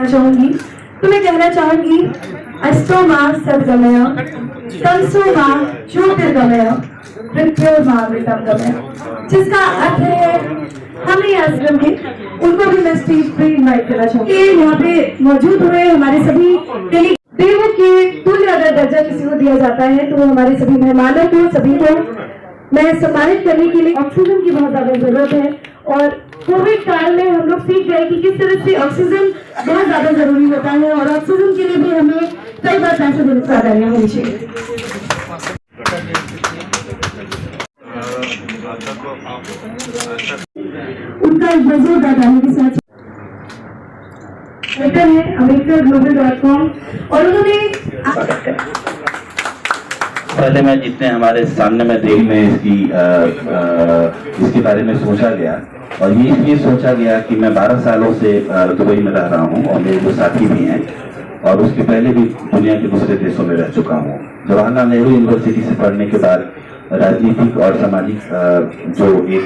चाहूंगी तो मैं कहना चाहूंगी अस्तो माँ सदगमय तमसो माँ ज्योतिर्गमय मृत्यो माँ मृतंगमय, जिसका अर्थ है हमें आश्रम में उनको भी मैं स्टेज पे इन्वाइट करना चाहूंगी। यहाँ पे मौजूद हुए हमारे सभी देवों के तुल्य अगर दर्जा किसी को दिया जाता है तो हमारे सभी मेहमानों को सभी को मैं सम्मानित करने के लिए ऑक्सीजन की बहुत ज्यादा जरूरत है। और कोविड काल में हम लोग सीख गए कि किस तरह से ऑक्सीजन बहुत ज्यादा जरूरी होता है और ऑक्सीजन के लिए भी हमें कई बार पैसे देने की तैयारियां होनी चाहिए। उनका जजों दादानी के साथ है अमेरिकाglobal.com और उन्होंने पहले मैं जितने हमारे सामने में देखने इसके बारे में सोचा गया और ये इसलिए सोचा गया कि मैं 12 सालों से दुबई में रह रहा हूँ और मेरे जो साथी भी हैं और उसके पहले भी दुनिया के दूसरे देशों में रह चुका हूँ। जवाहरलाल नेहरू यूनिवर्सिटी से पढ़ने के बाद राजनीतिक और सामाजिक जो एक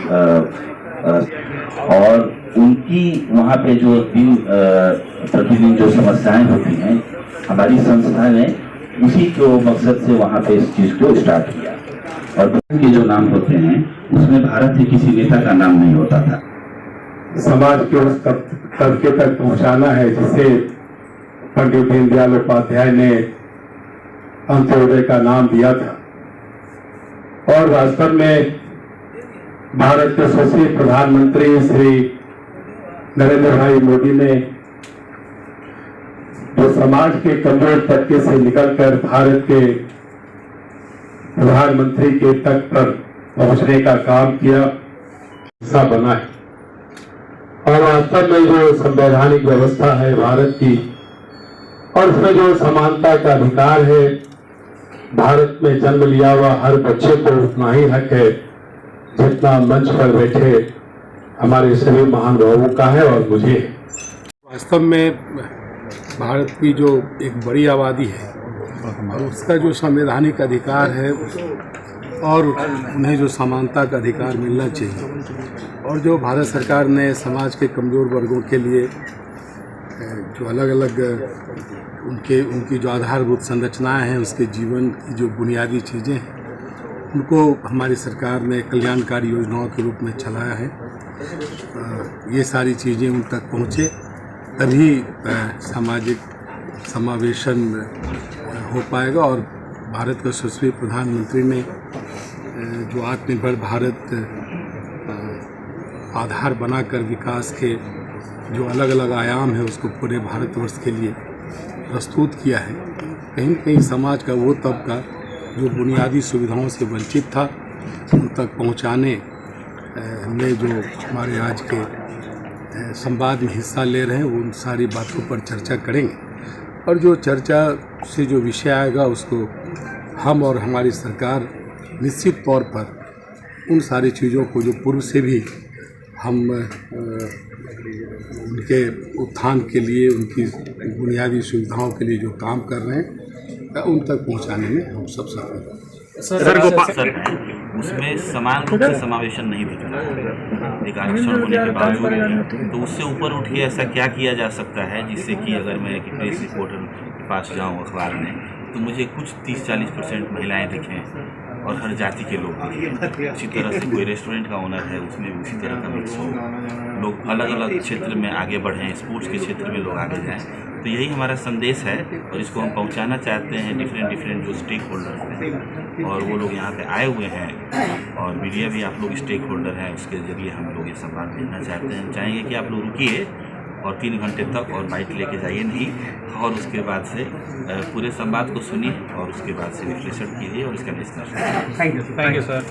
और उनकी वहाँ पे जो दिन प्रतिदिन जो समस्याएं होती हैं हमारी संस्था ने उसी को मकसद से वहाँ पे इस चीज को स्टार्ट किया। और के जो नाम होते हैं उसमें भारत के किसी नेता का नाम नहीं होता था। समाज के उस तबके तक पहुँचाना है जिसे पंडित दीनदयाल उपाध्याय ने अंत्योदय का नाम दिया था। और वास्तव में भारत के यशस्वी प्रधानमंत्री श्री नरेंद्र भाई मोदी ने जो समाज के कमजोर तबके से निकलकर भारत के प्रधानमंत्री के तक पर पहुंचने का काम किया, हिस्सा बना है। और वास्तव में जो संवैधानिक व्यवस्था है भारत की और उसमें जो समानता का अधिकार है, भारत में जन्म लिया हुआ हर बच्चे को उतना ही हक है जितना मंच पर बैठे हमारे सभी महानुभावों का है और मुझे। वास्तव में भारत की जो एक बड़ी आबादी है और उसका जो संवैधानिक अधिकार है और उन्हें जो समानता का अधिकार मिलना चाहिए और जो भारत सरकार ने समाज के कमज़ोर वर्गों के लिए जो अलग अलग उनकी जो आधारभूत संरचनाएं हैं, उसके जीवन की जो बुनियादी चीज़ें हैं, उनको हमारी सरकार ने कल्याणकारी योजनाओं के रूप में चलाया है। ये सारी चीज़ें उन तक पहुँचे तभी सामाजिक समावेशन हो पाएगा। और भारत के यशस्वी प्रधानमंत्री ने जो आत्मनिर्भर भारत आधार बनाकर विकास के जो अलग अलग आयाम है उसको पूरे भारतवर्ष के लिए प्रस्तुत किया है। कहीं न कहीं समाज का वो तबका जो बुनियादी सुविधाओं से वंचित था उन तक पहुंचाने में जो हमारे आज के संवाद में हिस्सा ले रहे हैं उन सारी बातों पर चर्चा करेंगे। और जो चर्चा से जो विषय आएगा उसको हम और हमारी सरकार निश्चित तौर पर उन सारी चीज़ों को जो पूर्व से भी हम उनके उत्थान के लिए, उनकी बुनियादी सुविधाओं के लिए जो काम कर रहे हैं उन तक पहुंचाने में हम सब सफल हैं। सर, उसमें समान रूप से समावेशन नहीं दिख रहा, एक आरक्षण होने के बावजूद, तो उससे ऊपर उठ के ऐसा क्या किया जा सकता है जिससे कि अगर मैं एक प्रेस रिपोर्टर के पास जाऊँ अखबार में तो मुझे कुछ 30-40% महिलाएं दिखें और हर जाति के लोग दिखें। उसी तरह से कोई रेस्टोरेंट का ओनर है उसमें उसी तरह का मिक्स हो, लोग अलग अलग क्षेत्र में आगे बढ़ें, स्पोर्ट्स के क्षेत्र में लोग आगे जाएँ। तो यही हमारा संदेश है और इसको हम पहुंचाना चाहते हैं डिफरेंट जो स्टेक होल्डर्स हैं और वो लोग यहाँ पे आए हुए हैं और मीडिया भी आप लोग स्टेक होल्डर हैं, उसके ज़रिए हम लोग ये संवाद भेजना चाहते हैं। चाहेंगे कि आप लोग रुकिए और 3 घंटे तक और बाइट लेके जाइए नहीं, और उसके बाद से पूरे संवाद को सुनिए और उसके बाद से विश्लेषण कीजिए और इसका निष्कर्ष। Thank you sir.